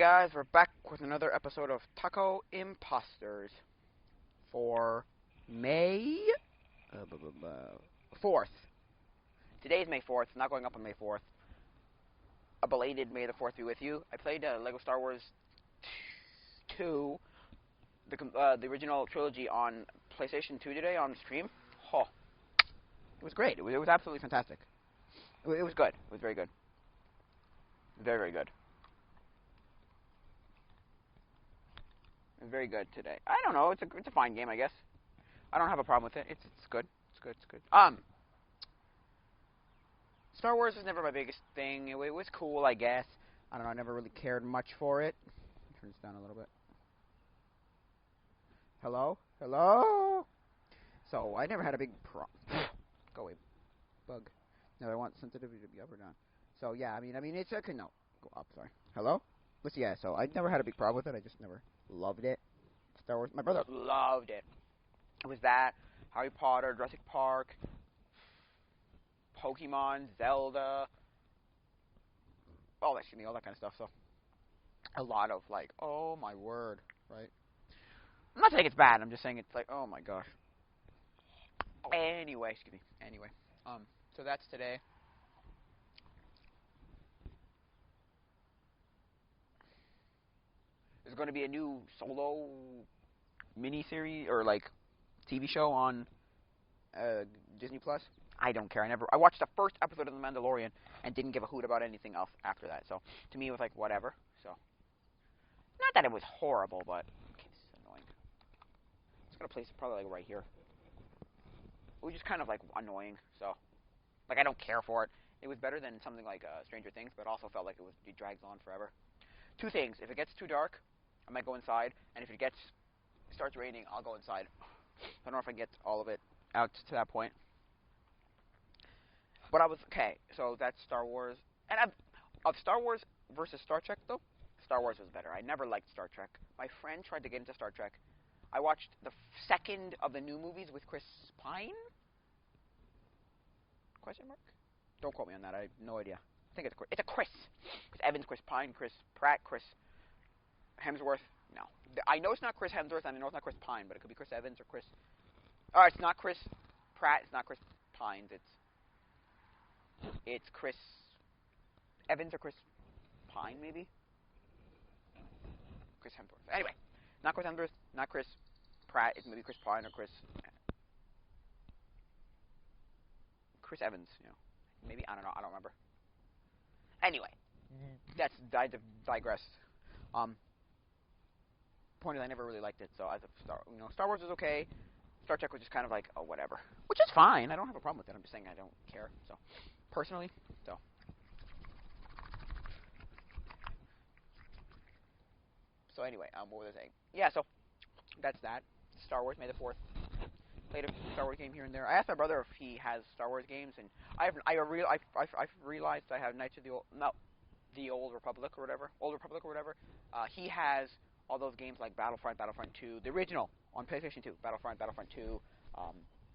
guys, we're back with another episode of Tacoimposters for May 4th. Today's May 4th, not going up on May 4th. A belated May the 4th be with you. I played Lego Star Wars 2, the original trilogy on PlayStation 2 today on stream. Oh, it was great. It was absolutely fantastic. It was good. It was very good. Very, very good. Very good today. I don't know. It's a fine game, I guess. I don't have a problem with it. It's good. It's good. It's good. Star Wars was never my biggest thing. It was cool, I guess. I don't know. I never really cared much for it. Turn this down a little bit. Hello? Hello? So I never had a big problem. Go away, bug. No, I want sensitivity to be up or down. So yeah, I mean, it's okay. No, go up. Sorry. Hello? Let's see. Yeah. So I never had a big problem with it. I just never loved it. Star Wars. My brother loved it. It was that Harry Potter, Jurassic Park, Pokemon, Zelda, all that shit, all that kind of stuff. So a lot of like, oh my word, right? I'm not saying it's bad. I'm just saying it's like, oh my gosh. Anyway, excuse me. Anyway, so that's today. There's going to be a new solo mini-series or like TV show on Disney Plus. I don't care. I watched the first episode of The Mandalorian and didn't give a hoot about anything else after that. So to me, it was like whatever. So not that it was horrible, but okay, this is annoying. I'm just gonna place it probably like right here. It was just kind of like annoying. So like I don't care for it. It was better than something like Stranger Things, but also felt like it drags on forever. Two things: if it gets too dark, I might go inside, and if it starts raining, I'll go inside. I don't know if I can get all of it out to that point. But I was okay. So that's Star Wars, and of Star Wars versus Star Trek though, Star Wars was better. I never liked Star Trek. My friend tried to get into Star Trek. I watched the second of the new movies with Chris Pine? Question mark? Don't quote me on that. I have no idea. I think it's a Chris. Chris Evans, Chris Pine, Chris Pratt, Chris Hemsworth. No, I know it's not Chris Hemsworth, and I know it's not Chris Pine, but it could be Chris Evans or Chris. It's not Chris Pratt. It's not Chris Pine. It's Chris Evans or Chris Pine, maybe? Chris Hemsworth. Anyway, not Chris Hemsworth, not Chris Pratt. It's maybe Chris Pine or Chris Evans, you know. Maybe, I don't know, I don't remember. Anyway, I digressed. Point is, I never really liked it, so as a Star Wars was okay. Star Trek was just kind of like, oh, whatever. Which is fine, I don't have a problem with it, I'm just saying I don't care, so. Personally, so. So anyway, what was I saying? Yeah, so, that's that. Star Wars, May the 4th. Played a Star Wars game here and there. I asked my brother if he has Star Wars games, and I've realized I have Knights of the Old Republic or whatever. He has all those games like Battlefront, Battlefront 2, the original on PlayStation 2, Battlefront 2.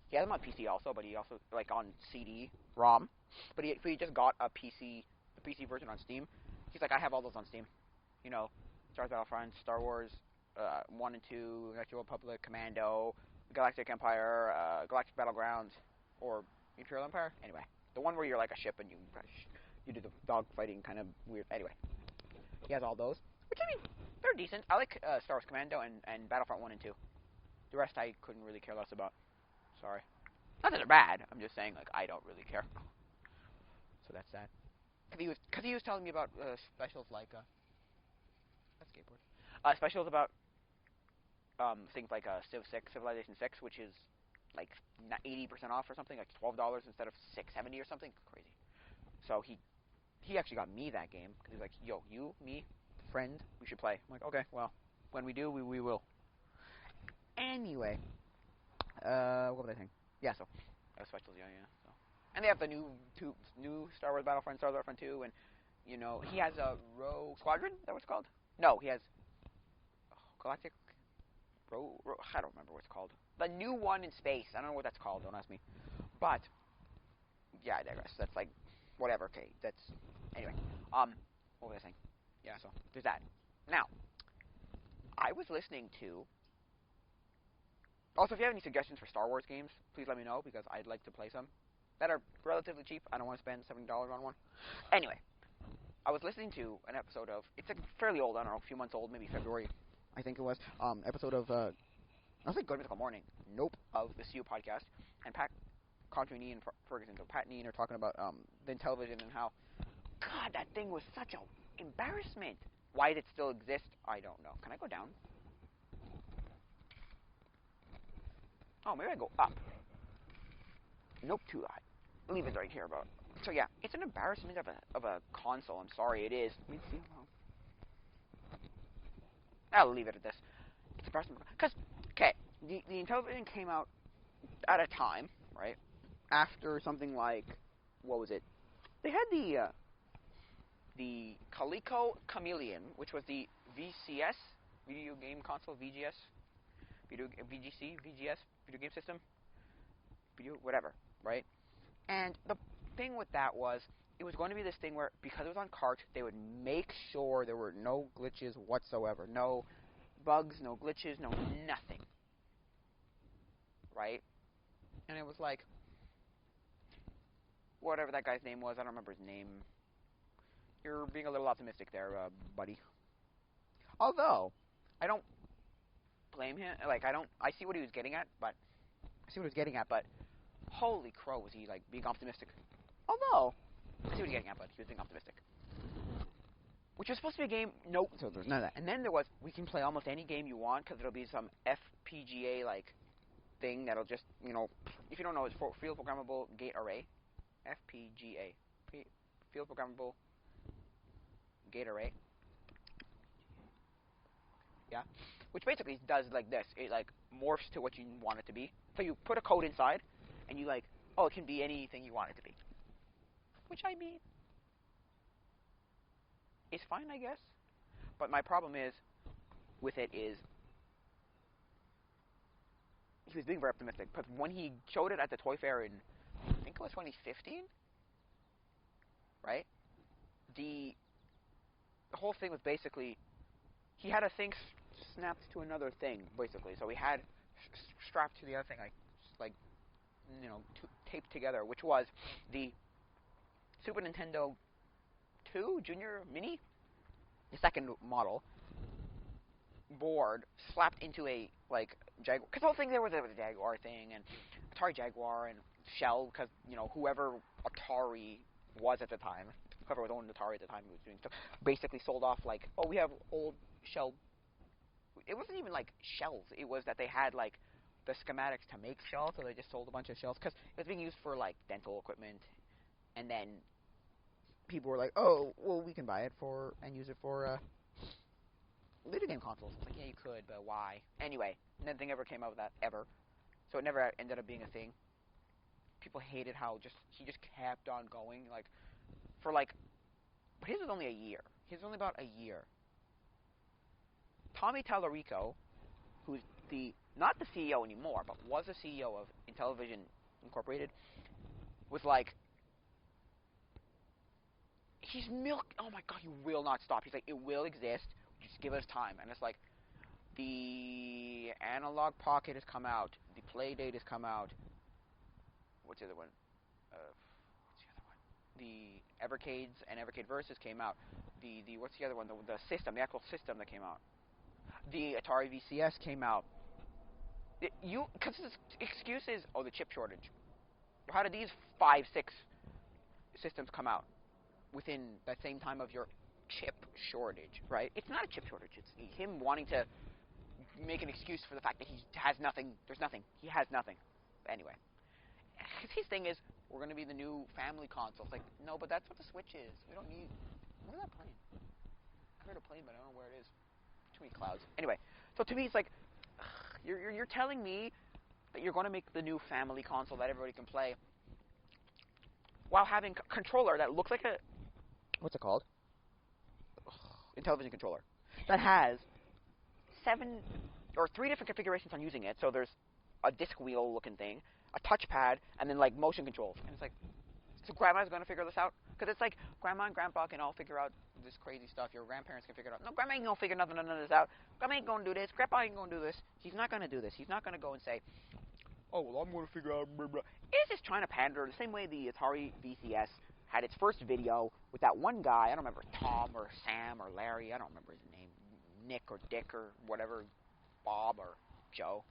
He has them on PC also, but he also like on CD-ROM. But he just got the PC version on Steam. He's like, I have all those on Steam. You know, Star Wars Battlefront, Star Wars 1 and 2, Knights of the Republic, Commando, Galactic Empire, Galactic Battlegrounds, or Imperial Empire. Anyway, the one where you're like a ship and you do the dog fighting kind of weird. Anyway, he has all those, which I mean, they're decent. I like Star Wars Commando and Battlefront 1 and 2. The rest I couldn't really care less about. Sorry. Not that they're bad. I'm just saying like I don't really care. So that's that. Because he was telling me about specials like that's skateboard. Specials about things like Civilization 6, which is like 80% off or something, like $12 instead of $6.70 or something. Crazy. So he actually got me that game because he's like, yo, you, me, friend, we should play. I'm like, okay, well, when we do, we will. Anyway, what was I saying? Yeah, so specials, yeah. So, and they have the new Star Wars Battlefront, Star Wars Battlefront 2, and you know he has a Rogue Squadron. Is that what it's called? No, he has Galactic. I don't remember what it's called. The new one in space. I don't know what that's called. Don't ask me. But yeah, I digress. That's like whatever. Okay, that's anyway. What was I saying? Yeah, so there's that. Now, I was listening to. Also, if you have any suggestions for Star Wars games, please let me know because I'd like to play some that are relatively cheap. I don't want to spend $70 on one. Anyway, I was listening to an episode of. It's like fairly old. I don't know, a few months old, maybe February, I think it was. Episode of. I was like Good Mythical Morning. Nope, of the CU podcast, and Pat Contrini and Ferguson. So Pat and Ian are talking about the Intellivision and how God that thing was such a embarrassment. Why did it still exist? I don't know. Can I go down? Oh, maybe I go up. Nope, too high. Leave it right here, about. So yeah, it's an embarrassment of a console. I'm sorry, it is. Let me see. I'll leave it at this. It's embarrassment because okay, the Intellivision came out at a time, right, after something like what was it? They had the Coleco Chameleon, which was the VCS video game console, VGS, VGC, VGS video game system, whatever, right? And the thing with that was, it was going to be this thing where, because it was on cart, they would make sure there were no glitches whatsoever. No bugs, no glitches, no nothing. Right? And it was like, whatever that guy's name was, I don't remember his name. You're being a little optimistic there, buddy. Although, I don't blame him. Like, I see what he was getting at, but holy crow, was he, like, being optimistic. Although, I see what he's getting at, but he was being optimistic. Which was supposed to be a game, nope, so there's none of that. And then there was, we can play almost any game you want, because there'll be some FPGA, like, thing that'll just, you know, if you don't know, it's Field Programmable Gate Array. FPGA. Field Programmable Gate Array. Yeah. Which basically does like this. It, like, morphs to what you want it to be. So you put a code inside, and you, like, oh, it can be anything you want it to be. Which, I mean, is fine, I guess. But my problem is, with it is, he was being very optimistic. Because when he showed it at the Toy Fair in, I think it was 2015, right? The whole thing was basically, he had a thing snapped to another thing, basically. So he had strapped to the other thing, like you know, taped together, which was the Super Nintendo 2 Junior Mini, the second model, board slapped into a, like, Jaguar. Because the whole thing there was a Jaguar thing, and Atari Jaguar, and Shell, because, you know, whoever Atari was at the time, whoever was owning Atari at the time who was doing stuff, basically sold off, like, oh, we have old Shell. It wasn't even, like, shells. It was that they had, like, the schematics to make shells, so they just sold a bunch of shells, because it was being used for, like, dental equipment, and then people were like, oh, well, we can buy it for, and use it for, video game consoles. It's like, yeah, you could, but why? Anyway, nothing ever came out of that, ever. So it never ended up being a thing. People hated how he just kept on going, like, for, like, but his was only a year. His was only about a year. Tommy Tallarico, who's not the CEO anymore, but was the CEO of Intellivision Incorporated, was like, he's oh my god, he will not stop. He's like, it will exist, just give us time. And it's like, the Analog Pocket has come out, the Playdate has come out, what's the other one? The Evercades and Evercade Versus came out. What's the other one? The system, the actual system that came out. The Atari VCS came out. Because the excuse is, oh, the chip shortage. How did these 5, 6 systems come out within the same time of your chip shortage, right? It's not a chip shortage. It's him wanting to make an excuse for the fact that he has nothing. There's nothing. He has nothing. Anyway, his thing is, we're going to be the new family console. It's like, no, but that's what the Switch is. We don't need. What is that plane? I heard a plane, but I don't know where it is. Too many clouds. Anyway, so to me, it's like, you're telling me that you're going to make the new family console that everybody can play while having a controller that looks like a, what's it called? Intellivision controller that has 3 different configurations on using it. So there's a disc wheel looking thing, a touchpad, and then, like, motion controls. And it's like, so grandma's going to figure this out? Because it's like, grandma and grandpa can all figure out this crazy stuff. Your grandparents can figure it out. No, grandma ain't gonna figure none of this out. Grandma ain't gonna do this. Grandpa ain't gonna do this. He's not gonna do this. He's not gonna go and say, oh, well, I'm gonna figure out blah, blah. It's just trying to pander the same way the Atari VCS had its first video with that one guy. I don't remember, Tom or Sam or Larry. I don't remember his name. Nick or Dick or whatever. Bob or Joe.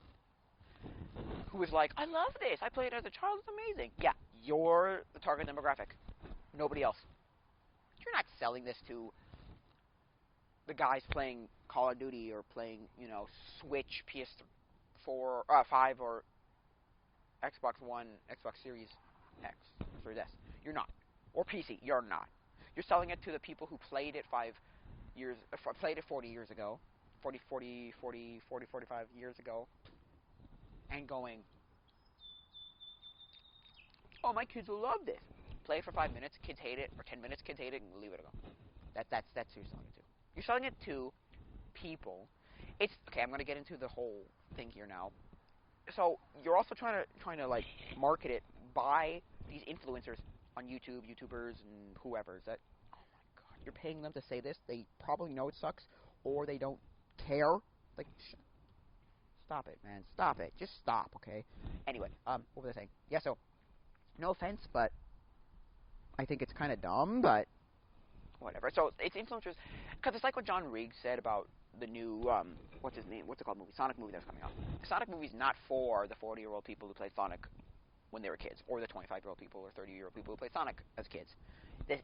Who was like, I love this. I played it as a child. It's amazing. Yeah, you're the target demographic. Nobody else. You're not selling this to the guys playing Call of Duty or playing, Switch, PS4, 5, or Xbox One, Xbox Series X, Series S. You're not. Or PC. You're not. You're selling it to the people who played it 40 years ago, 45 years ago, and going, oh, my kids will love this. Play it for 5 minutes, kids hate it, or 10 minutes, kids hate it, and leave it alone. That's who you're selling it to. You're selling it to people. It's okay. I'm going to get into the whole thing here now. So you're also trying to like market it by these influencers on YouTube, YouTubers, and whoever. Is that? Oh my God! You're paying them to say this. They probably know it sucks, or they don't care. Like, stop it, man. Stop it. Just stop, okay? Anyway, what was I saying? Yeah. So, no offense, but I think it's kind of dumb, but whatever. So it's influencers, because it's like what John Riggs said about the new, what's his name? What's it called movie? Sonic movie that's coming out. The Sonic movie's not for the 40-year-old people who played Sonic when they were kids, or the 25-year-old people or 30-year-old people who played Sonic as kids. The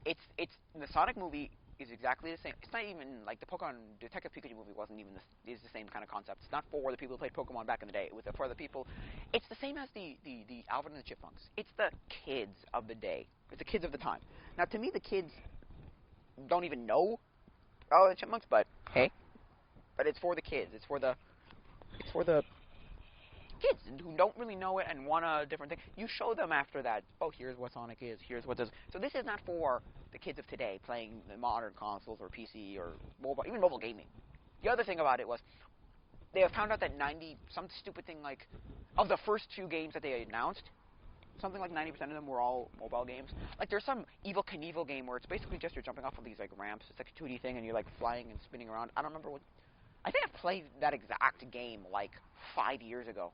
Sonic movie is exactly the same. It's not even like the Pokemon Detective Pikachu movie wasn't even is the same kind of concept. It's not for the people who played Pokemon back in the day. It was for the people. It's the same as the Alvin and the Chipmunks. It's the kids of the day. It's the kids of the time. Now, to me, the kids don't even know Alvin and the Chipmunks, but hey, but it's for the kids. It's for the kids who don't really know it and want a different thing. You show them after that, oh, here's what Sonic is, here's what this. So this is not for the kids of today playing the modern consoles or PC or mobile, even mobile gaming. The other thing about it was they have found out that some stupid thing like, of the first 2 games that they announced, something like 90% of them were all mobile games. Like there's some Evel Knievel game where it's basically just you're jumping off of these like ramps. It's like a 2D thing and you're like flying and spinning around. I don't remember what. I think I played that exact game like 5 years ago.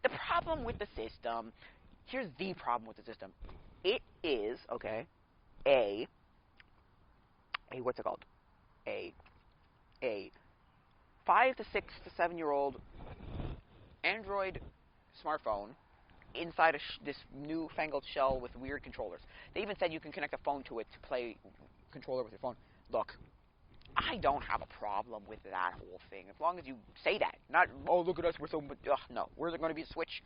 The problem with the system, here's the problem with the system. It is, okay, what's it called? A 5 to 6 to 7-year-old Android smartphone inside this newfangled shell with weird controllers. They even said you can connect a phone to it to play controller with your phone. Look, I don't have a problem with that whole thing, as long as you say that. Not, oh, look at us, we're so... no, we're going to be a Switch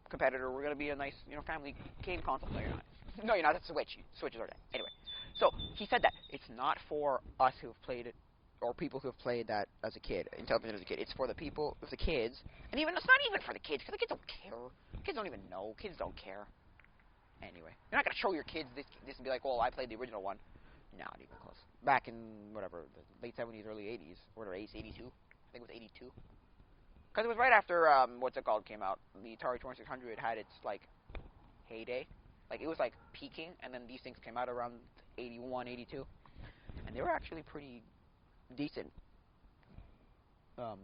competitor. We're going to be a nice, family game console. No, you're not. No, you're not. That's Switch. Switches are dead. Anyway, so he said that it's not for us who have played it, or people who have played that as a kid, in television as a kid. It's for the people, the kids, and even it's not even for the kids, because the kids don't care. Kids don't even know. Kids don't care. Anyway, you're not going to show your kids this and be like, well, I played the original one. Not even close. Back in, whatever, the late 70s, early 80s. Or 82. I think it was 82. Because it was right after, what's it called, came out. The Atari 2600 had its, like, heyday. Like, it was, like, peaking, and then these things came out around 81, 82. And they were actually pretty decent.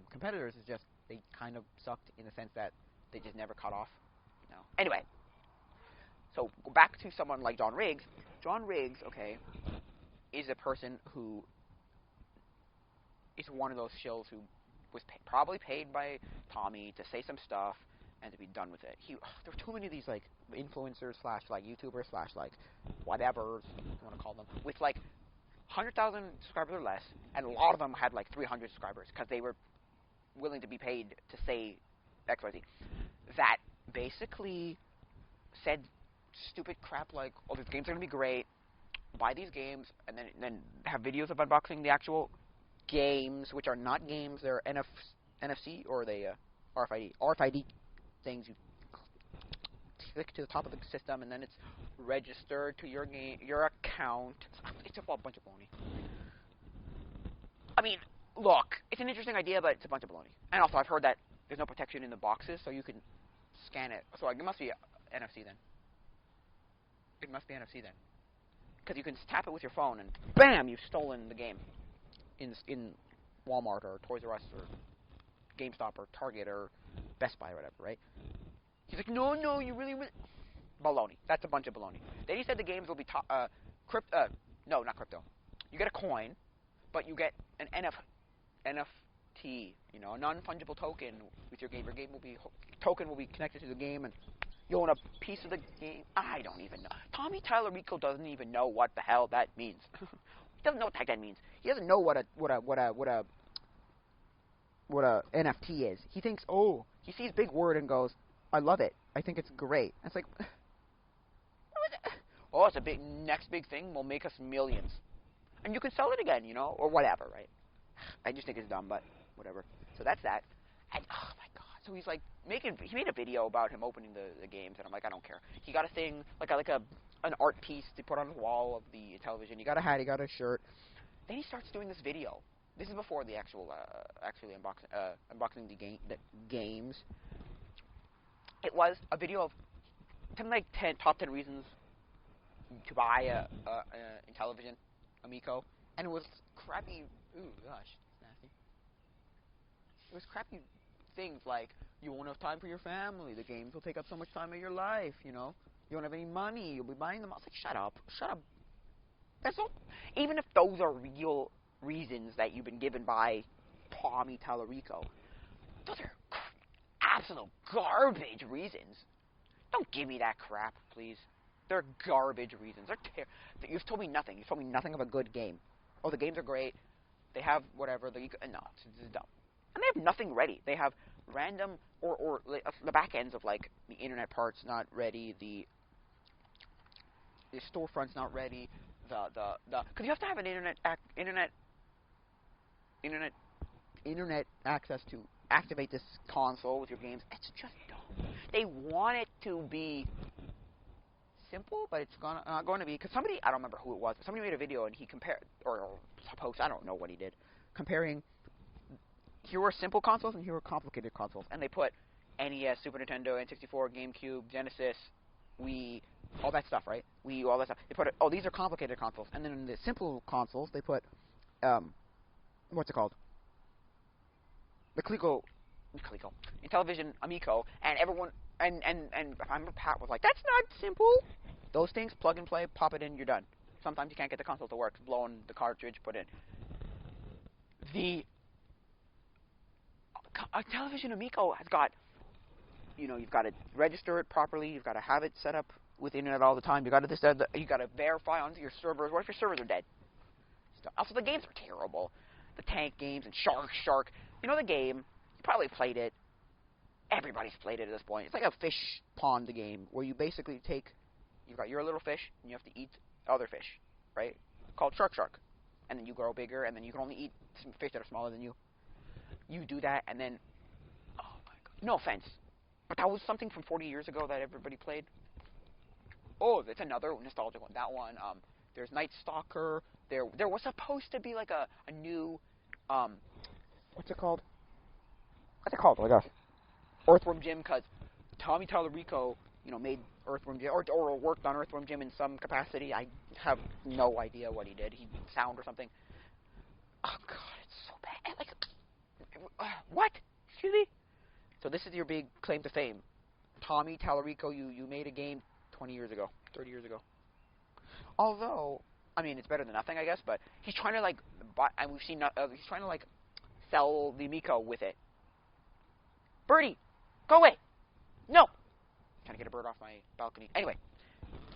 Competitors is just, they kind of sucked in the sense that they just never cut off. Anyway. So, go back to someone like John Riggs. John Riggs, okay, is a person who is one of those shills who was probably paid by Tommy to say some stuff and to be done with it. There were too many of these like influencers slash like YouTubers slash like whatever you want to call them with like 100,000 subscribers or less, and a lot of them had like 300 subscribers because they were willing to be paid to say XYZ. That basically said stupid crap like, "Oh, these games are gonna be great. Buy these games," and then have videos of unboxing the actual games, which are not games. They're NFC or they RFID things. You click to the top of the system, and then it's registered to your account. It's a bunch of baloney. I mean, look, it's an interesting idea, but it's a bunch of baloney. And also, I've heard that there's no protection in the boxes, so you can scan it. So it must be NFC then. It must be NFC then. because you can tap it with your phone, and bam, you've stolen the game in Walmart or Toys R Us or GameStop or Target or Best Buy or whatever, right? He's like, no, no, you really will. Baloney. That's a bunch of baloney. Then he said the games will be no, not crypto. You get a coin, but you get an NFT, you know, a non-fungible token with your game. Your game will be token will be connected to the game, and you own a piece of the game. I don't even know. Tommy Tallarico doesn't even know what the hell that means. He doesn't know what the heck that means. He doesn't know what a NFT is. He thinks, oh, he sees big word and goes, I love it. I think it's great. And it's like, oh, it's a big next big thing. Will make us millions, and you can sell it again, you know, or whatever, right? I just think it's dumb, but whatever. So that's that. And oh my god, so he's like he made a video about him opening the games, and I'm like, I don't care. He got a thing like an art piece to put on the wall of the television. He got a hat, he got a shirt. Then he starts doing this video. This is before the actually unboxing the games. It was a video of top 10 reasons to buy a Intellivision Amico, and it was crappy. Ooh, gosh, it's nasty. It was crappy things like you won't have time for your family. The games will take up so much time of your life. You know, you don't have any money. You'll be buying them. I was like, shut up, shut up. That's not. Even if those are real reasons that you've been given by Tommy Tallarico, those are absolute garbage reasons. Don't give me that crap, please. They're garbage reasons. You've told me nothing. You've told me nothing of a good game. Oh, the games are great. They have whatever. No, it's dumb. And they have nothing ready. They have random or the back ends of like the internet parts not ready. The storefront's not ready. Because you have to have an internet access to activate this console with your games. It's just dumb. They want it to be simple, but it's not going to be, because somebody, I don't remember who it was, somebody made a video and he compared, or post, I don't know what he did, comparing, here were simple consoles and here were complicated consoles, and they put NES, Super Nintendo, N64, GameCube, Genesis, Wii, all that stuff, right? Wii, all that stuff. They put, these are complicated consoles, and then in the simple consoles, they put, what's it called? The Intellivision Amico, and everyone, and I remember Pat was like, that's not simple. Those things, plug and play, pop it in, you're done. Sometimes you can't get the console to work, blowing the cartridge, put in. The Intellivision Amico has got, you know, you've got to register it properly, you've got to have it set up with the internet all the time, you got to verify onto your servers. What if your servers are dead? Also, the games are terrible. The tank games and Shark. You know the game, you probably played it. Everybody's played it at this point. It's like a fish pond game where you basically you've got your little fish and you have to eat other fish, right? Called Shark. And then you grow bigger, and then you can only eat some fish that are smaller than you. You do that, and then, oh my god, no offense, but that was something from 40 years ago that everybody played. Oh, that's another nostalgic one. That one, there's Night Stalker. There was supposed to be like a new, what's it called? Oh my gosh. Earthworm Jim, because Tommy Tallarico, you know, made Earthworm Jim, or worked on Earthworm Jim in some capacity. I have no idea what he did. Sound or something. Oh god, it's so bad. Like, what? Excuse me? So this is your big claim to fame. Tommy Tallarico, you made a game 20 years ago, 30 years ago. Although, I mean, it's better than nothing, I guess, but he's trying to, like, buy, and we've seen, he's trying to, like, sell the Amico with it. Birdie, go away. No. Trying to get a bird off my balcony. Anyway,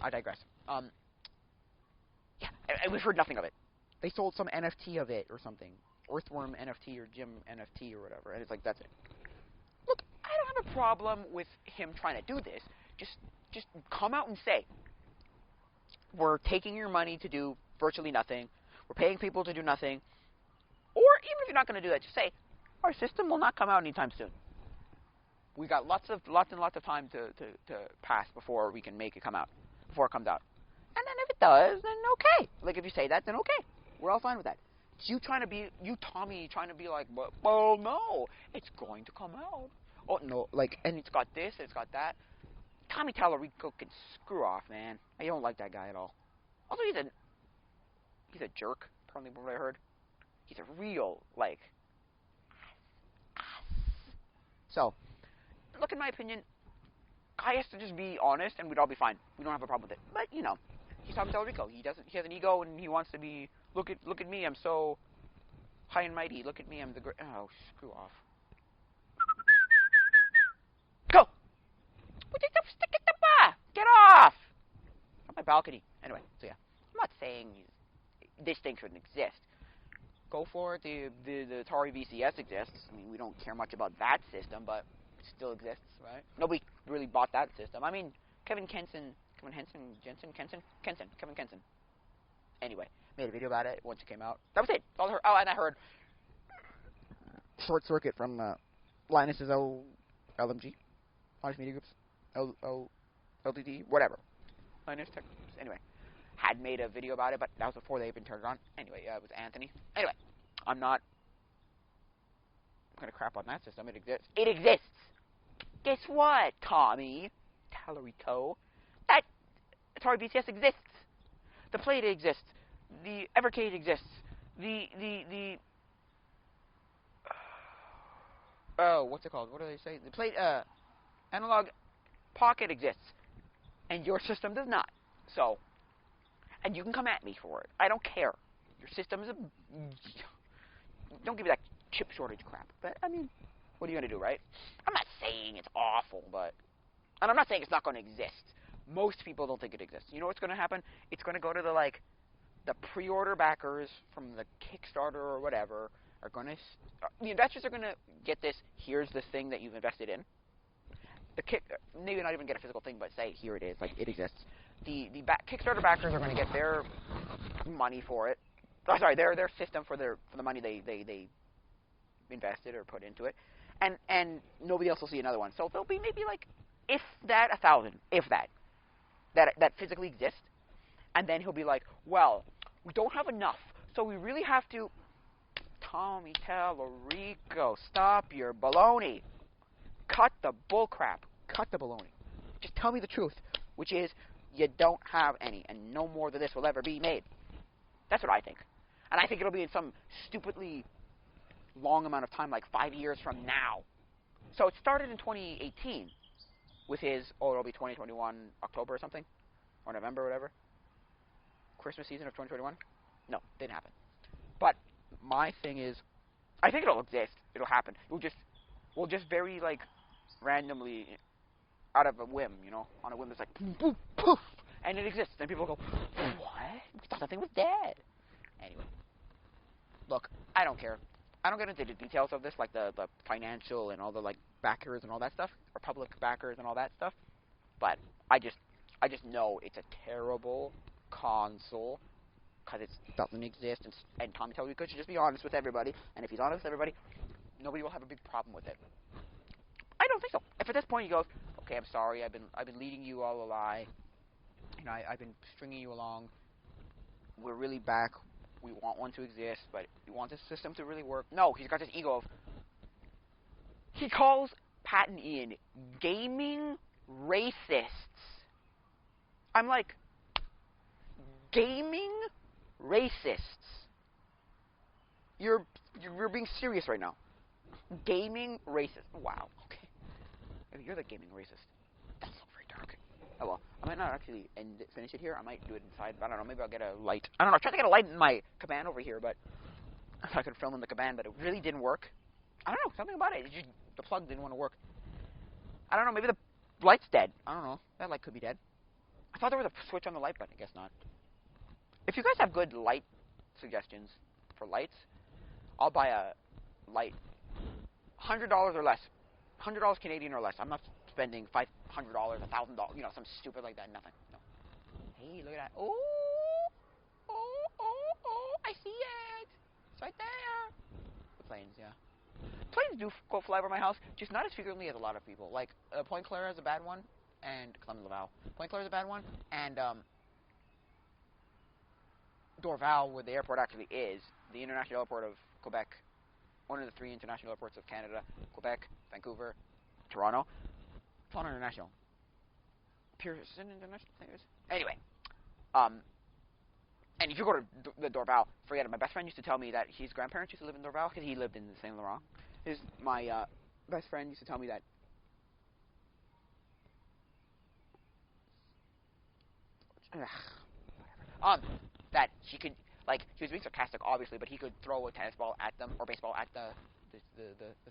I digress. Yeah, and we've heard nothing of it. They sold some NFT of it or something. Earthworm NFT or Jim NFT or whatever, and it's like, that's it. Look, I don't have a problem with him trying to do this. Just come out and say, we're taking your money to do virtually nothing. We're paying people to do nothing. Or even if you're not going to do that, just say, our system will not come out anytime soon. We got lots and lots of time to pass before we can make it come out, before it comes out. And then if it does, then okay. Like, if you say that, then okay. We're all fine with that. It's Tommy, trying to be like, well, no, it's going to come out. Oh, no, like, and it's got this, it's got that. Tommy Tallarico can screw off, man. I don't like that guy at all. Also, He's a jerk, apparently, from what I heard. He's a real, like, so, look, in my opinion, Guy has to just be honest, and we'd all be fine. We don't have a problem with it. But, you know, he's Tommy Tallarico. He has an ego, and he wants to be, look at me, I'm so high and mighty. Look at me, I'm the great, oh, screw off. Go! Get off! On my balcony. Anyway, so yeah. I'm not saying this thing shouldn't exist. Go for it. The Atari VCS exists. I mean, we don't care much about that system, but it still exists, right? Nobody really bought that system. I mean, Kevin Kenson. Anyway, made a video about it once it came out. That was it. All I heard. Oh, and I heard Short Circuit from Linus's LMG. Linus Media Groups. LDD, whatever. Linus Tech. Anyway, had made a video about it, but that was before they had been turned on. Anyway, it was Anthony. Anyway, I'm not gonna crap on that system. It exists. It exists. Guess what, Tommy Tallarico? That Atari VCS exists. The Play exists. The Evercade exists. The oh, what's it called? What do they say? The Play Analog Pocket exists, and your system does not. So, and you can come at me for it. I don't care. Your system is a... Don't give me that chip shortage crap. But, I mean, what are you going to do, right? I'm not saying it's awful, but... And I'm not saying it's not going to exist. Most people don't think it exists. You know what's going to happen? It's going to go to the, like, the pre-order backers from the Kickstarter or whatever are going to... The investors are going to get this, here's the thing that you've invested in. Maybe not even get a physical thing, but say, here it is, like, it exists. The Kickstarter backers are going to get their money for it. Oh, sorry, their system for the money they invested or put into it, and nobody else will see another one. So there'll be maybe like, if that, 1,000, if that physically exists, and then he'll be like, well, we don't have enough, so we really have to. Tommy Tallarico, stop your baloney. Cut the bullcrap. Cut the baloney. Just tell me the truth, which is you don't have any, and no more than this will ever be made. That's what I think. And I think it'll be in some stupidly long amount of time, like 5 years from now. So it started in 2018 with his, it'll be 2021 October or something, or November or whatever. Christmas season of 2021? No, didn't happen. But my thing is, I think it'll exist. It'll happen. We'll just very, like, randomly, out of a whim, you know, on a whim, it's like, boom, boom, poof, and it exists, and people go, what? We thought that thing was dead. Anyway, look, I don't care. I don't get into the details of this, like the financial and all the, like, backers and all that stuff, or public backers and all that stuff, but I just know it's a terrible console, because it doesn't exist, and Tommy Tallarico should just be honest with everybody, and if he's honest with everybody, nobody will have a big problem with it. I don't think so. If at this point he goes, okay, I'm sorry, I've been leading you all a lie, you know, I've been stringing you along, we're really back, we want one to exist, but we want this system to really work. No, he's got this ego of, he calls Pat and Ian gaming racists. I'm like, gaming racists? You're being serious right now. Gaming racist. Wow, okay. You're the gaming racist. That's not very dark. Oh well, I might not actually finish it here. I might do it inside. I don't know, maybe I'll get a light. I don't know, I tried to get a light in my cabana over here, but I could film in the cabana, but it really didn't work. I don't know, something about it. The plug didn't want to work. I don't know, maybe the light's dead. I don't know. That light could be dead. I thought there was a switch on the light, but I guess not. If you guys have good light suggestions for lights, I'll buy a light. $100 or less. $100 Canadian or less. I'm not spending $500, $1,000, you know, some stupid like that. Nothing. No. Hey, look at that. Oh, I see it. It's right there. The planes, yeah. Planes do go fly over my house, just not as frequently as a lot of people. Like, Point Claire is a bad one, and Clement Laval. Point Claire is a bad one, and Dorval, where the airport actually is, the international airport of Quebec, one of the 3 international airports of Canada, Quebec, Vancouver, Toronto. Toronto International. Pearson International? Anyway, And if you go to the Dorval, forget it. My best friend used to tell me that his grandparents used to live in Dorval because he lived in Saint Laurent. My best friend used to tell me that um that he could, like, he was being sarcastic obviously, but he could throw a tennis ball at them or baseball at the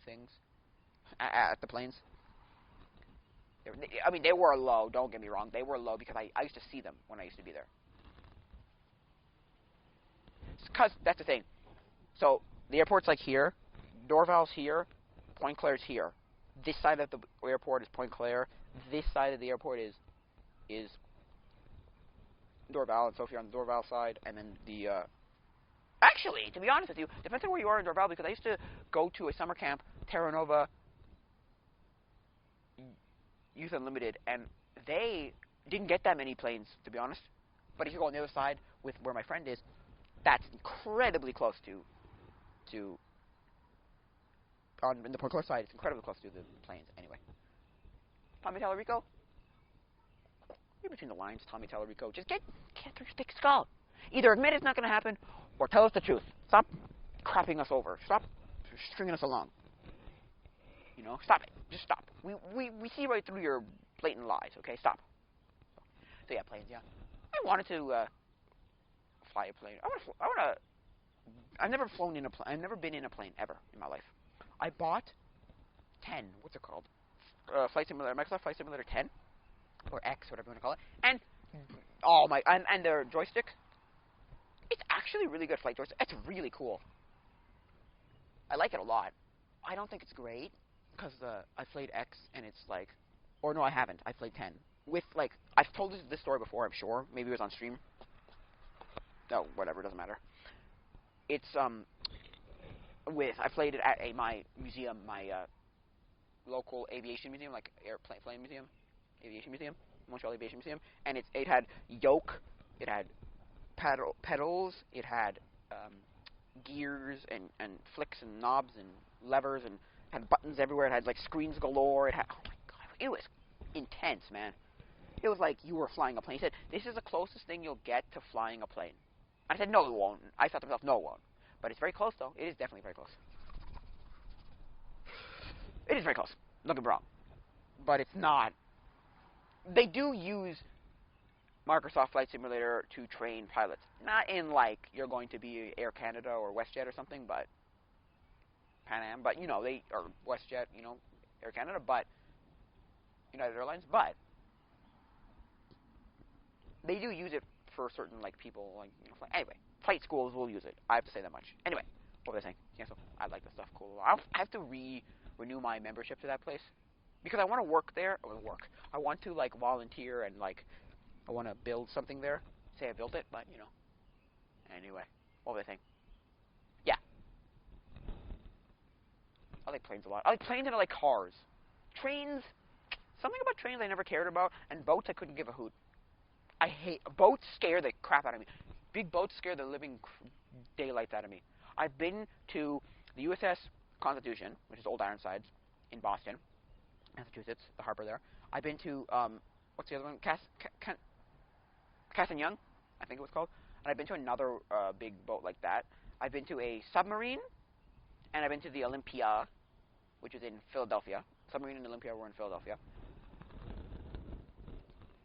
things at the planes. I mean, they were low. Don't get me wrong, they were low because I used to see them when I used to be there. Because that's the thing. So the airport's like here, Dorval's here, Point Claire's here. This side of the airport is Point Claire. This side of the airport is Dorval, and Sophia on the Dorval side, and then the actually, to be honest with you, depends on where you are in Dorval, because I used to go to a summer camp, Terra Nova Youth Unlimited, and they didn't get that many planes, to be honest. But if you go on the other side with where my friend is, that's incredibly close to on the Point Claire side. It's incredibly close to the planes. Anyway, Tommy Tallarico, read between the lines. Tommy Tallarico, just get through your thick skull. Either admit it's not going to happen, or tell us the truth. Stop crapping us over. Stop stringing us along. You know, stop it. Just stop. We see right through your blatant lies. Okay, stop. So yeah, planes. Yeah, I wanted to fly a plane. I want to. I've never flown in a plane. I've never been in a plane ever in my life. I bought 10. What's it called? Flight Simulator. Microsoft Flight Simulator 10 or X, whatever you want to call it. And oh my, and their joystick. It's actually really good flight joystick. It's really cool. I like it a lot. I don't think it's great because I played X and it's like, or no, I haven't. I played 10 with like, I've told this story before. I'm sure. Maybe it was on stream. No, whatever. Doesn't matter. It's I played it at my museum, my local aviation museum, like plane museum, aviation museum, Montreal Aviation Museum, and it had yoke, it had pedals, it had gears and flicks and knobs and levers, and had buttons everywhere. It had like screens galore. It had, oh my god, it was intense, man. It was like you were flying a plane. He said, "This is the closest thing you'll get to flying a plane." I said, "No, it won't." I thought to myself, "No, it won't." But it's very close, though. It is definitely very close. It is very close. Don't get me wrong. But it's not. They do use Microsoft Flight Simulator to train pilots. Not in, like, you're going to be Air Canada or WestJet or something, but Pan Am. But, you know, or WestJet, you know, Air Canada, but United Airlines. But they do use it for certain, like, people, like, you know, anyway. Flight schools will use it. I have to say that much. Anyway, what was I saying? Yeah, so I like the stuff cool. I have to renew my membership to that place because I want to work there. Or work. I want to like volunteer and like I want to build something there. Say I built it, but you know. Anyway, what was I saying? Yeah, I like planes a lot. I like planes and I like cars. Trains. Something about trains I never cared about, and boats I couldn't give a hoot. I hate boats. Scare the crap out of me. Big boats scare the living daylights out of me. I've been to the USS Constitution, which is Old Ironsides, in Boston, Massachusetts, the harbor there. I've been to, what's the other one? Cass and Young, I think it was called. And I've been to another big boat like that. I've been to a submarine, and I've been to the Olympia, which is in Philadelphia. Submarine and Olympia were in Philadelphia.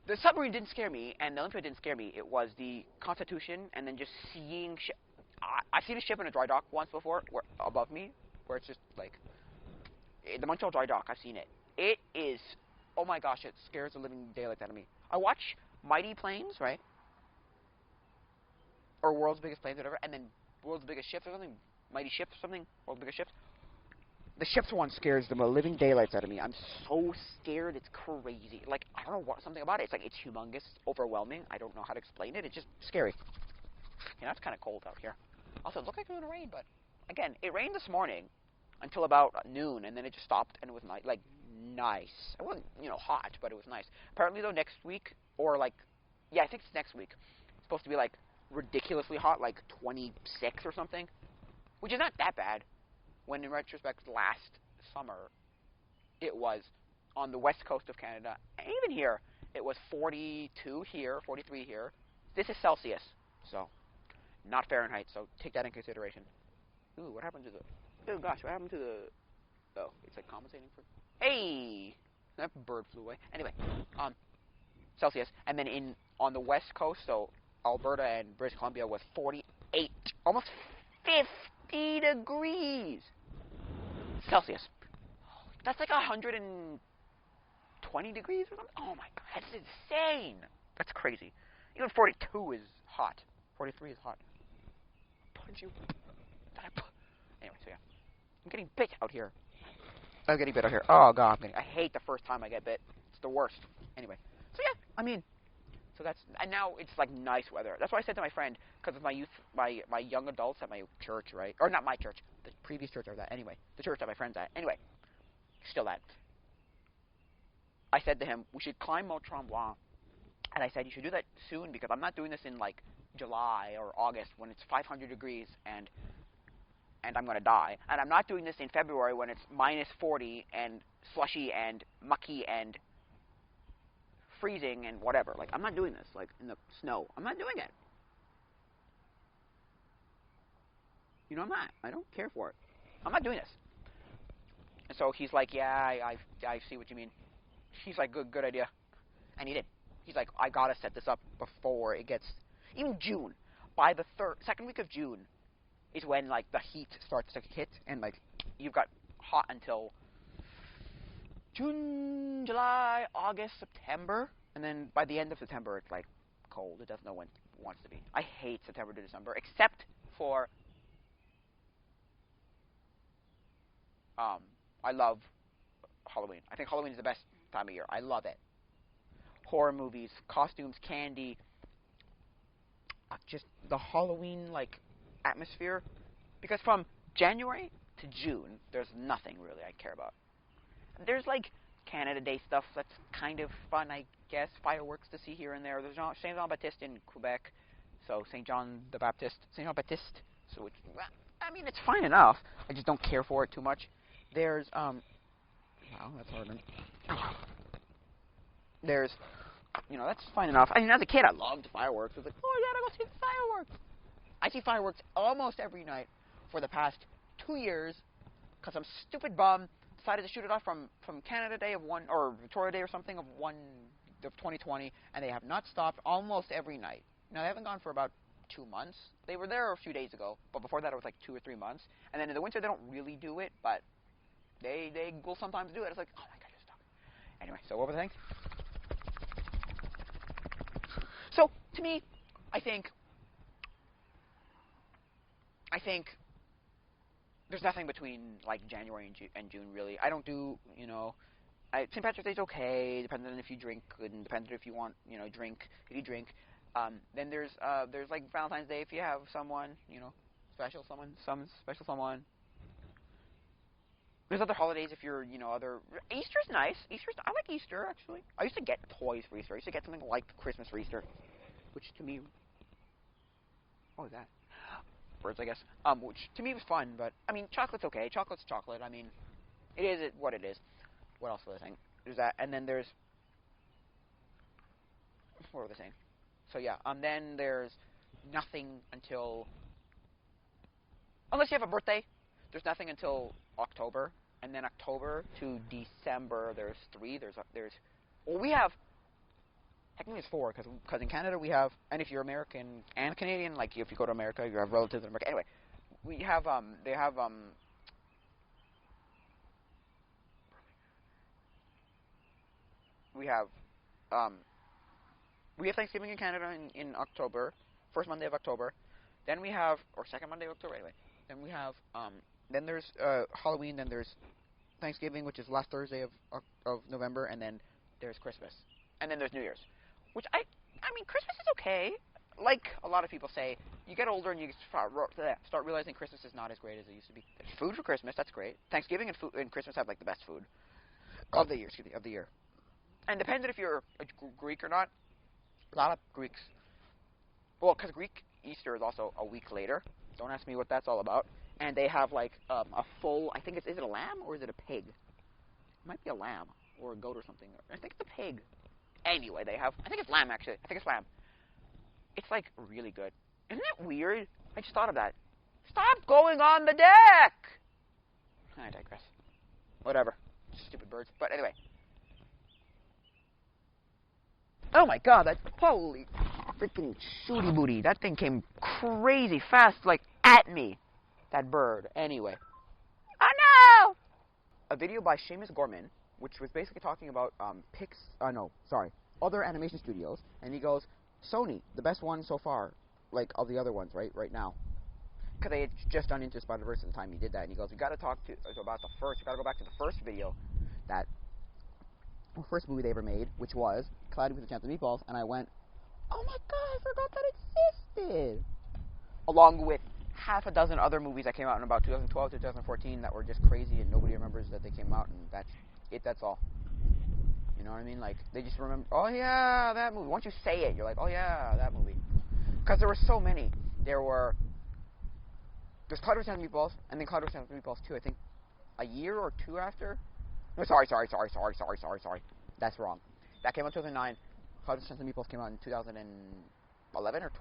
The submarine didn't scare me, and the Olympia didn't scare me. It was the Constitution, and then just seeing I've seen a ship in a dry dock once before, above me, where it's just like the Montreal dry dock. I've seen it. It is, oh my gosh, it scares the living daylights out of me. I watch Mighty Planes, right, or World's Biggest Planes, whatever, and then World's Biggest Ships or something, Mighty Ships or something, World's Biggest Ships. The ships one scares the living daylights out of me. I'm so scared, it's crazy. Like, I don't know what, something about it. It's like, it's humongous, overwhelming. I don't know how to explain it. It's just scary. You know, it's kind of cold out here. Also, it looked like it was going to rain, but, again, it rained this morning until about noon, and then it just stopped, and it was like, nice. It wasn't, you know, hot, but it was nice. Apparently, though, next week, or like, yeah, I think it's next week, it's supposed to be, like, ridiculously hot, like 26 or something, which is not that bad. When in retrospect, last summer, it was on the west coast of Canada, and even here, it was 42 here, 43 here. This is Celsius, so not Fahrenheit. So take that in consideration. Ooh, what happened to the? Oh gosh, what happened to the? Oh, it's like compensating for. Hey, that bird flew away. Anyway, Celsius, and then on the west coast, so Alberta and British Columbia was 48, almost 50 degrees Celsius. That's like 120 degrees or something. Oh my god, that's insane. That's crazy. Even 42 is hot. 43 is hot. Punch you. Anyway, so yeah, I'm getting bit out here. I'm getting bit out here. Oh god, I hate the first time I get bit. It's the worst. Anyway, so yeah, I mean, so that's, and now it's like nice weather. That's what I said to my friend, because of my youth, my young adults at my church, right? Or not my church, the previous church I was at. Anyway, the church that my friend's at. Anyway, still at. I said to him, we should climb Mont Tremblant, and I said you should do that soon because I'm not doing this in like July or August when it's 500 degrees and I'm gonna die, and I'm not doing this in February when it's minus 40 and slushy and mucky and freezing and whatever. Like, I'm not doing this, like, in the snow. I'm not doing it. You know, I'm not. I don't care for it. I'm not doing this. And so he's like, yeah, I see what you mean. He's like, good idea. And he did. He's like, I gotta set this up before it gets, even June. By the second week of June is when, like, the heat starts to hit, and, like, you've got hot until June, July, August, September, and then by the end of September, it's like cold. It doesn't know when it wants to be. I hate September to December, except for I love Halloween. I think Halloween is the best time of year. I love it. Horror movies, costumes, candy, just the Halloween like atmosphere. Because from January to June, there's nothing really I care about. There's like Canada Day stuff that's kind of fun, I guess. Fireworks to see here and there. There's Saint Jean Baptiste in Quebec, so Saint John the Baptist, Saint Jean Baptiste. So it's, I mean, it's fine enough. I just don't care for it too much. There's wow, that's hard. There's, you know, that's fine enough. I mean, as a kid, I loved fireworks. I was like, oh, I gotta go see the fireworks. I see fireworks almost every night for the past 2 years because some stupid bum decided to shoot it off from Canada Day of one, or Victoria Day or something of 2020, and they have not stopped almost every night. Now, they haven't gone for about 2 months. They were there a few days ago, but before that it was like 2 or 3 months. And then in the winter they don't really do it, but they will sometimes do it. It's like, oh my god, just stop. Anyway, so what were the things? So, to me, I think there's nothing between like January and June really. I don't do, you know, St. Patrick's Day's okay, depending on if you drink, and depending if you want, you know, drink. If you drink, then there's like Valentine's Day if you have someone, you know, some special someone. There's other holidays if you're, you know, other. Easter's nice. I like Easter actually. I used to get toys for Easter. I used to get something like Christmas for Easter, which to me, what was that? Birds, I guess. Which to me was fun, but I mean, chocolate's okay. Chocolate's chocolate. I mean, it is what it is. What else was I saying? There's that, and then there's what was I saying? So yeah, then there's nothing until unless you have a birthday. There's nothing until October, and then October to December there's 3. Well, we have technically it's 4 because in Canada we have, and if you're American and Canadian, like if you go to America, you have relatives in America. Anyway, we have they have we have Thanksgiving in Canada in October, first Monday of October. Then we have, or second Monday of October anyway. Then we have then there's Halloween. Then there's Thanksgiving, which is last Thursday of November, and then there's Christmas, and then there's New Year's, which I mean Christmas is okay. Like a lot of people say, you get older and you start realizing Christmas is not as great as it used to be. There's food for Christmas, that's great. Thanksgiving and Christmas have like the best food of the year. Of the year, and depending if you're a Greek or not, a lot of Greeks. Well, because Greek Easter is also a week later. Don't ask me what that's all about. And they have like a full. I think is it a lamb or is it a pig? It might be a lamb or a goat or something. I think it's a pig. Anyway, they have. I think it's lamb actually. I think it's lamb. It's like really good. Isn't it weird? I just thought of that. Stop going on the deck! I digress. Whatever. Stupid birds. But anyway. Oh my god, that holy freaking shooty booty. That thing came crazy fast, like, at me. That bird. Anyway. Oh no! A video by Seamus Gorman, which was basically talking about, other animation studios, and he goes, Sony, the best one so far, like, of the other ones, right now. Because they had just done Into Spider-Verse at the time he did that, and he goes, we gotta talk about the first, we gotta go back to the first video, that first movie they ever made, which was Cloudy with a Chance of Meatballs, and I went, oh my god, I forgot that existed! Along with half a dozen other movies that came out in about 2012 to 2014 that were just crazy and nobody remembers that they came out, and that's all. You know what I mean? Like, they just remember, oh yeah, that movie. Once you say it, you're like, oh yeah, that movie. Because there were so many. There's Cloudy with a Chance of Meatballs, and then Cloudy with a Chance of Meatballs 2, I think, a year or two after. No, sorry. That's wrong. That came out in 2009. Cloudy with a Chance of Meatballs came out in 2011 or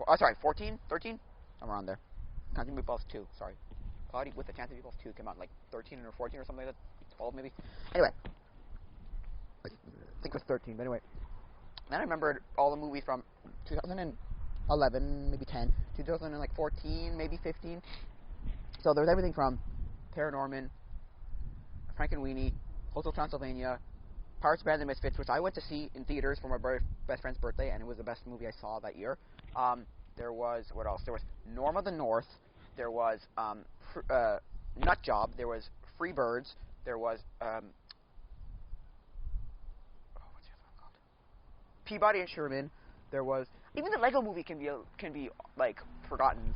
14, 13? Somewhere around there. Cloudy with Meatballs 2, sorry. Cloudy with a Chance of Meatballs 2 came out in like 13 or 14 or something like that. 12 maybe. Anyway. I think it was 13, but anyway. Then I remembered all the movies from 2011, maybe 10, 2014, maybe 15. So there was everything from Paranorman, Frankenweenie, Hotel Transylvania, Pirates, Bands, and Misfits, which I went to see in theaters for my best friend's birthday, and it was the best movie I saw that year. There was, what else? There was Norm of the North. There was Nut Job. There was Free Birds. There was what's the other one called? Peabody and Sherman. There was even the Lego Movie can be like forgotten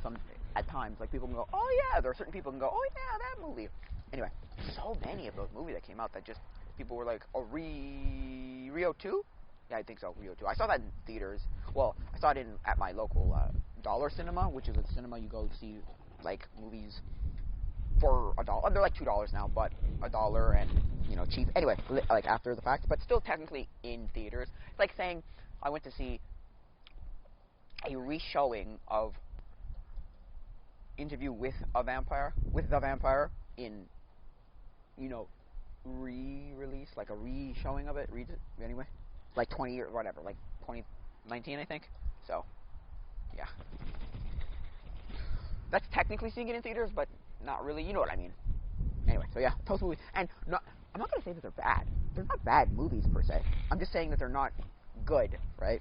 at times. Like people can go, oh yeah. There are certain people who can go, oh yeah, that movie. Anyway, so many of those movies that came out that just people were like, oh, Rio 2? Yeah, I think so, Rio 2. I saw that in theaters. Well, I saw it at my local dollar cinema, which is a cinema you go see like movies for $1. They're like $2 now, but $1 and cheap. Anyway, like after the fact, but still technically in theaters. It's like saying I went to see a re-showing of Interview with the Vampire in re-release, like a re-showing of it. Anyway, like 20 years, whatever, like 2019, I think. So, yeah, that's technically seeing it in theaters, but not really. You know what I mean? Anyway, so yeah, those movies, and I'm not gonna say that they're bad. They're not bad movies per se. I'm just saying that they're not good, right?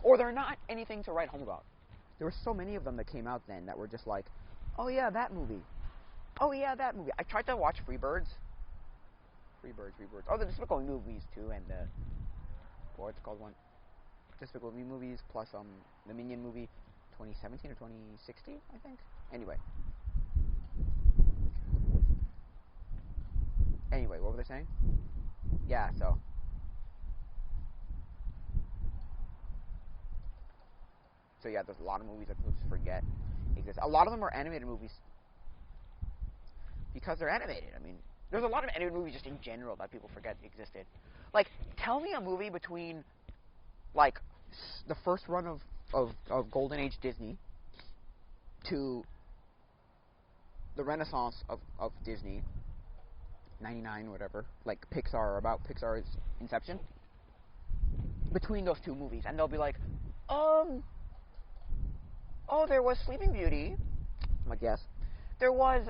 Or they're not anything to write home about. There were so many of them that came out then that were just like, oh yeah, that movie. Oh yeah, that movie. I tried to watch Freebirds. Oh, the Despicable Me movies too, and what's it called one? Despicable Me movies plus the Minion movie, 2017 or 2016, I think. Anyway, what were they saying? Yeah, so yeah, there's a lot of movies that people just forget exist. A lot of them are animated movies because they're animated. I mean, there's a lot of animated movies just in general that people forget existed. Like, tell me a movie between, like, the first run of Golden Age Disney to the Renaissance of Disney, 99, whatever, like about Pixar's inception, between those two movies, and they'll be like, oh, there was Sleeping Beauty. I'm like, yes. There was,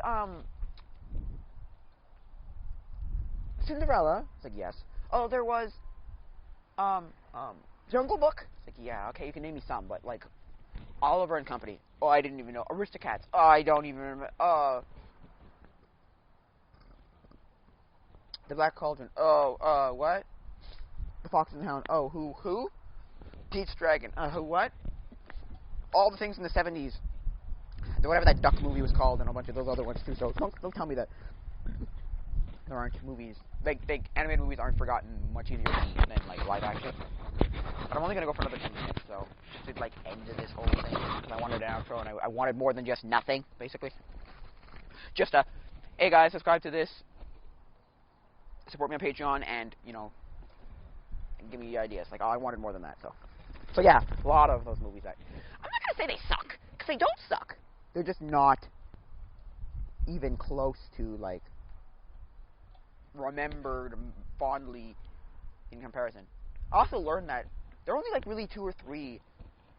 Cinderella. It's like, yes. Oh, there was, Jungle Book. It's like, yeah, okay, you can name me some, but, like, Oliver and Company. Oh, I didn't even know. Aristocats. Oh, I don't even remember. The Black Cauldron. Oh, what? The Fox and the Hound. Oh, who? Pete's Dragon. What? All the things in the 70s. Whatever that duck movie was called, and a bunch of those other ones too. So don't tell me that there aren't movies. Like animated movies aren't forgotten much easier than like live action. But I'm only gonna go for another 10 minutes, so to like end this whole thing, because I wanted an outro and I wanted more than just nothing, basically. Just hey guys, subscribe to this, support me on Patreon, and give me ideas. Like, oh, I wanted more than that. So yeah, a lot of those movies that I'm not gonna want to say they suck, because they don't suck. They're just not even close to, like, remembered fondly in comparison. I also learned that there are only, like, really 2 or 3,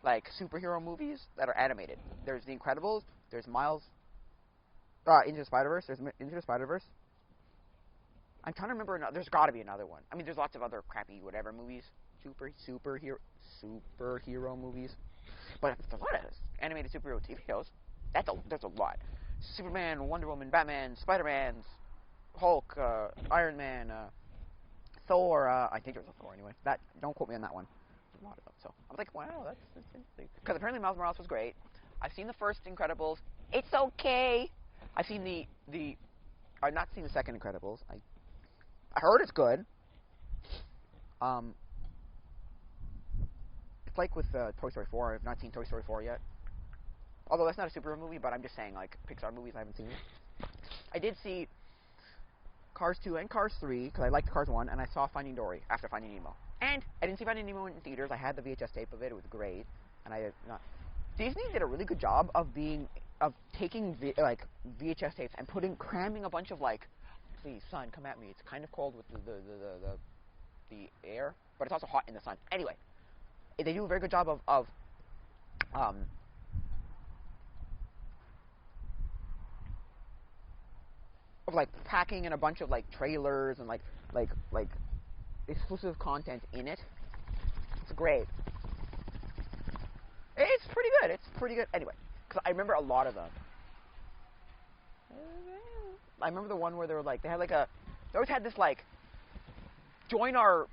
like, superhero movies that are animated. There's The Incredibles, there's Miles, Into the Spider-Verse, there's Into the Spider-Verse. I'm trying to remember, there's gotta be another one. I mean, there's lots of other crappy whatever movies, superhero movies. But there's a lot of animated superhero TV shows. That's a lot. Superman, Wonder Woman, Batman, Spider-Man, Hulk, Iron Man, Thor. I think there's a Thor anyway. Don't quote me on that one. There's a lot of them. So I was like, wow, that's interesting. Because apparently Miles Morales was great. I've seen the first Incredibles. It's okay. I've seen I've not seen the second Incredibles. I heard it's good. It's like with Toy Story 4. I've not seen Toy Story 4 yet. Although that's not a superhero movie, but I'm just saying, like, Pixar movies I haven't seen. I did see Cars 2 and Cars 3, because I liked Cars 1, and I saw Finding Dory after Finding Nemo. And I didn't see Finding Nemo in theaters. I had the VHS tape of it. It was great. And Disney did a really good job of taking VHS tapes and cramming a bunch of, like, please, sun, come at me. It's kind of cold with the air, but it's also hot in the sun. Anyway, they do a very good job of like packing in a bunch of like trailers and like exclusive content in it. It's great. It's pretty good. It's pretty good. Anyway, because I remember a lot of them. I remember the one where they always had this like, join our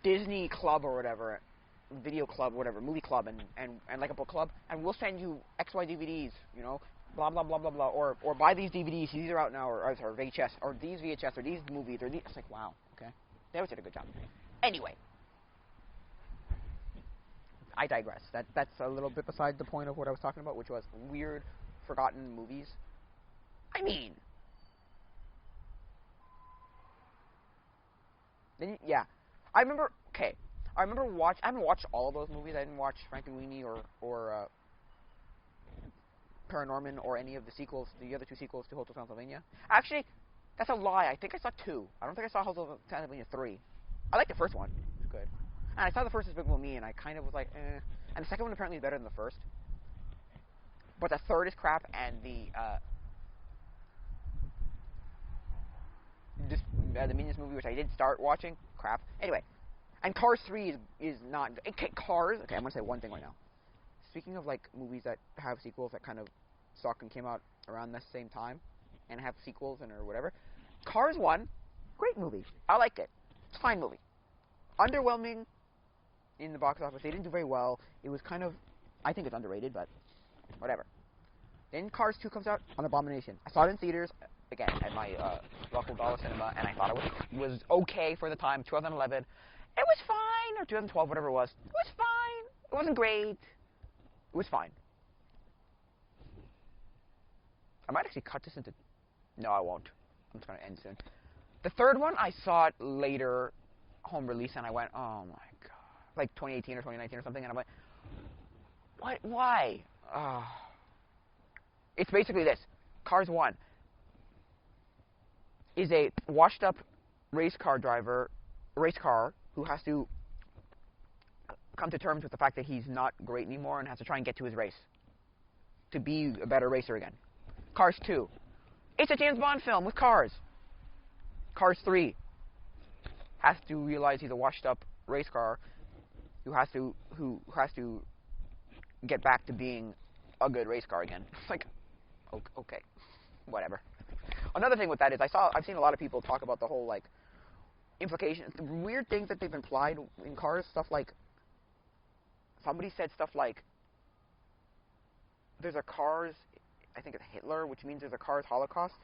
Disney club or whatever, video club, whatever, movie club, and like a book club, and we'll send you XY DVDs, you know, blah blah blah blah blah, or buy these DVDs, these are out now, or VHS, or these VHS, or these movies, or these. It's like, wow, okay, they always did a good job. Anyway, I digress. That's a little bit beside the point of what I was talking about, which was weird, forgotten movies. I mean, yeah, I remember. Okay, I haven't watched all of those movies. I didn't watch Frankenweenie or Paranorman or any of the sequels, the other 2 sequels to Hotel Transylvania. Actually, that's a lie. I think I saw 2. I don't think I saw Hotel Transylvania 3. I liked the first one. It was good. And I saw the first Despicable Me, and I kind of was like, eh. And the second one apparently is better than the first. But the third is crap, and the Minions movie, which I did start watching, crap. Anyway, and Cars 3 is not... Cars... Okay, I'm going to say one thing right now. Speaking of, like, movies that have sequels that kind of suck and came out around the same time, and have sequels or whatever, Cars 1, great movie. I like it. It's a fine movie. Underwhelming in the box office. They didn't do very well. It was kind of... I think it's underrated, but whatever. Then Cars 2 comes out, an abomination. I saw it in theaters, again, at my local dollar cinema, and I thought it was okay for the time, 2011. It was fine, or 2012, whatever it was. It was fine. It wasn't great. It was fine. I might actually cut this into... No, I won't. I'm just going to end soon. The third one, I saw it later, home release, and I went, oh my god. Like 2018 or 2019 or something, and I went, what? Why? It's basically this. Cars 1 is a washed-up race car who has to come to terms with the fact that he's not great anymore and has to try and get to his race to be a better racer again. Cars 2. It's a James Bond film with cars. Cars 3 has to realize he's a washed-up race car who has to get back to being a good race car again. It's like, okay, whatever. Another thing with that is I've seen a lot of people talk about the whole like implications, the weird things that they've implied in cars. Stuff like somebody said stuff like there's a cars, I think it's Hitler, which means there's a cars Holocaust.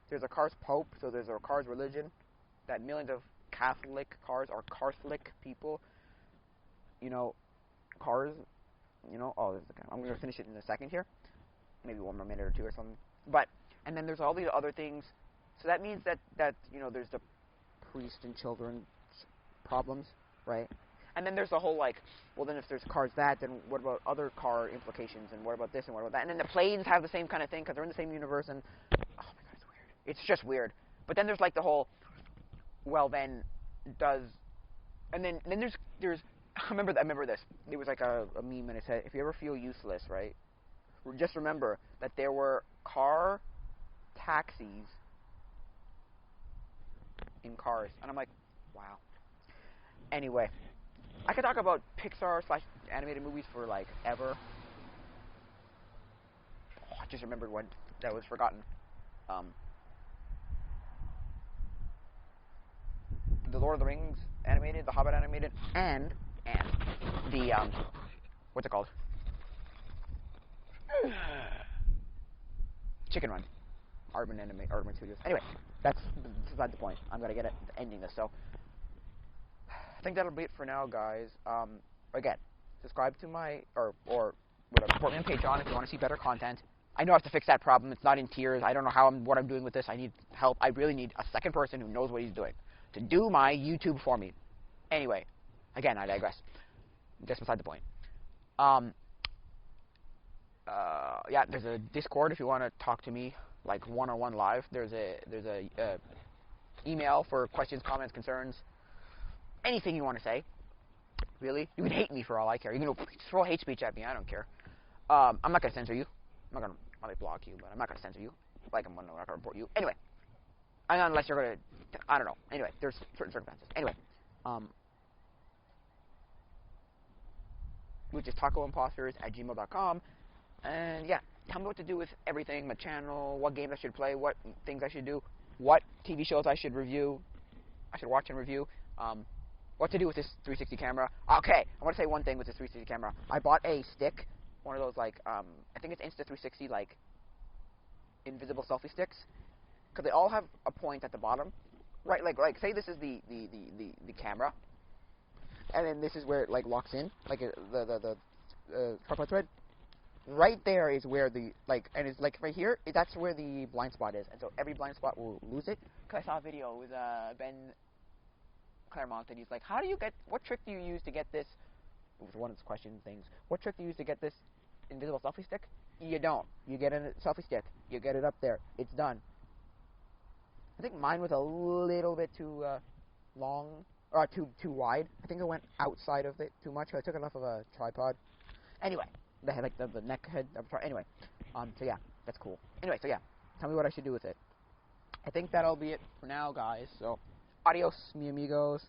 There's a cars Pope, so there's a cars religion. That millions of Catholic cars are Catholic people. You know, cars. You know, I'm going to finish it in a second here. Maybe one more minute or two or something. And then there's all these other things. So that means that you know, there's the priest and children problems, right? And then there's the whole like, well, then if there's cars that, then what about other car implications, and what about this, and what about that? And then the planes have the same kind of thing because they're in the same universe, and oh my god, it's weird. It's just weird. But then there's like the whole, well, then does, and then there's I remember this. There was like a meme, and it said, if you ever feel useless, right, just remember that there were car taxis in cars, and I'm like, wow. Anyway, I could talk about Pixar / animated movies for like ever. Oh, I just remembered one that was forgotten. Um, the Lord of the Rings animated, the Hobbit animated, and the what's it called? Chicken Run. Aardman Studios. Anyway, that's beside the point. I'm gonna get it ending this. So I think that'll be it for now, guys. Again, subscribe to my or whatever, support me on Patreon if you want to see better content. I know I have to fix that problem. It's not in tiers. I don't know what I'm doing with this. I need help. I really need a second person who knows what he's doing to do my YouTube for me. Anyway, again, I digress. Just beside the point. Yeah, there's a Discord if you want to talk to me like one-on-one live. There's a email for questions, comments, concerns, anything you want to say. Really, you can hate me for all I care. You can throw hate speech at me. I don't care. I'm not gonna censor you. I'm not gonna block you, but I'm not gonna censor you. Like I'm not gonna report you. Anyway, unless you're gonna, I don't know. Anyway, there's certain circumstances. Anyway, which is tacoimposters@gmail.com. And yeah, tell me what to do with everything, my channel, what games I should play, what things I should do, what TV shows I should watch and review, what to do with this 360 camera. Okay, I want to say one thing with this 360 camera. I bought a stick, one of those like, I think it's Insta360, like, invisible selfie sticks, because they all have a point at the bottom, right? Like say this is the camera, and then this is where it like locks in, like the tripod thread. Right there is where the, like, and it's like right here, that's where the blind spot is, and so every blind spot will lose it. Because I saw a video with Ben Claremont, and he's like, what trick do you use to get this, it was one of his question things, what trick do you use to get this invisible selfie stick? You don't. You get a selfie stick, you get it up there, it's done. I think mine was a little bit too long, or too wide. I think it went outside of it too much, so I took it off of a tripod. Anyway. The head, like the neck head. Anyway, so yeah, that's cool. Anyway, so yeah, tell me what I should do with it. I think that'll be it for now, guys. So, adios, mi amigos.